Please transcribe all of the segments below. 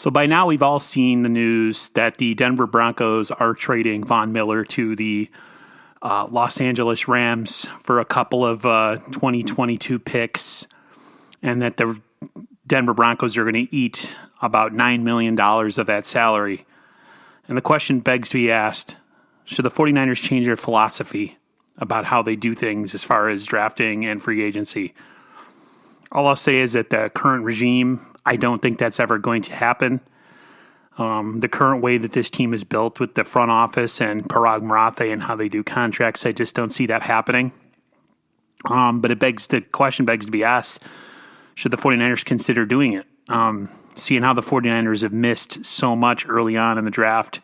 So by now we've all seen the news that the Denver Broncos are trading Von Miller to the Los Angeles Rams for a couple of 2022 picks, and that the Denver Broncos are going to eat about $9 million of that salary. And the question begs to be asked, should the 49ers change their philosophy about how they do things as far as drafting and free agency? All I'll say is that the current regime, I don't think that's ever going to happen. The current way that this team is built with the front office and Parag Marathe and how they do contracts, I just don't see that happening. But the question begs to be asked, should the 49ers consider doing it? Seeing how the 49ers have missed so much early on in the draft,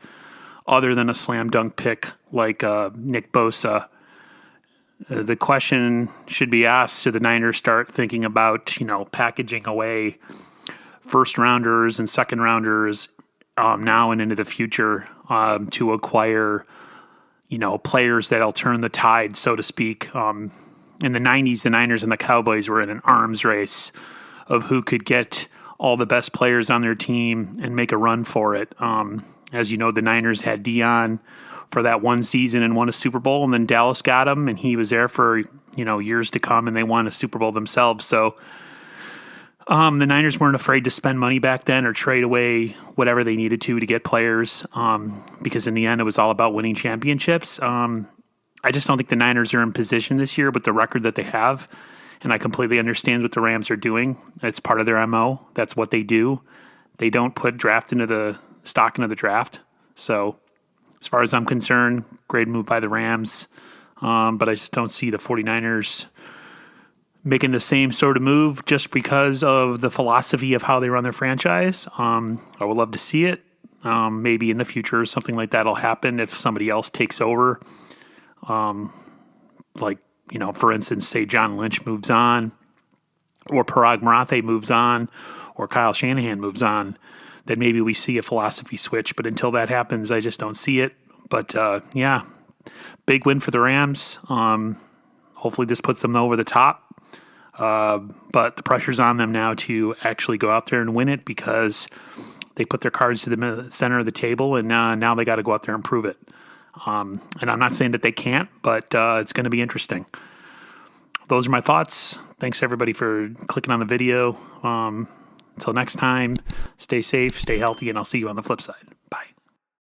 other than a slam dunk pick like Nick Bosa, the question should be asked, should the Niners start thinking about, packaging away first rounders and second rounders now and into the future to acquire, players that'll turn the tide, so to speak. In the 90s, the Niners and the Cowboys were in an arms race of who could get all the best players on their team and make a run for it. As you know, the Niners had Dion for that one season and won a Super Bowl, and then Dallas got him, and he was there for, years to come, and they won a Super Bowl themselves. So the Niners weren't afraid to spend money back then or trade away whatever they needed to get players, because in the end, it was all about winning championships. I just don't think the Niners are in position this year with the record that they have, and I completely understand what the Rams are doing. It's part of their MO. That's what they do. They don't put stock into the draft. So as far as I'm concerned, great move by the Rams, but I just don't see the 49ers making the same sort of move just because of the philosophy of how they run their franchise. I would love to see it. Maybe in the future something like that will happen if somebody else takes over. For instance, say John Lynch moves on, or Parag Marathe moves on, or Kyle Shanahan moves on, then maybe we see a philosophy switch. But until that happens, I just don't see it. But big win for the Rams. Hopefully this puts them over the top. But the pressure's on them now to actually go out there and win it because they put their cards to the center of the table, and now they got to go out there and prove it. And I'm not saying that they can't, but it's going to be interesting. Those are my thoughts. Thanks, everybody, for clicking on the video. Until next time, stay safe, stay healthy, and I'll see you on the flip side.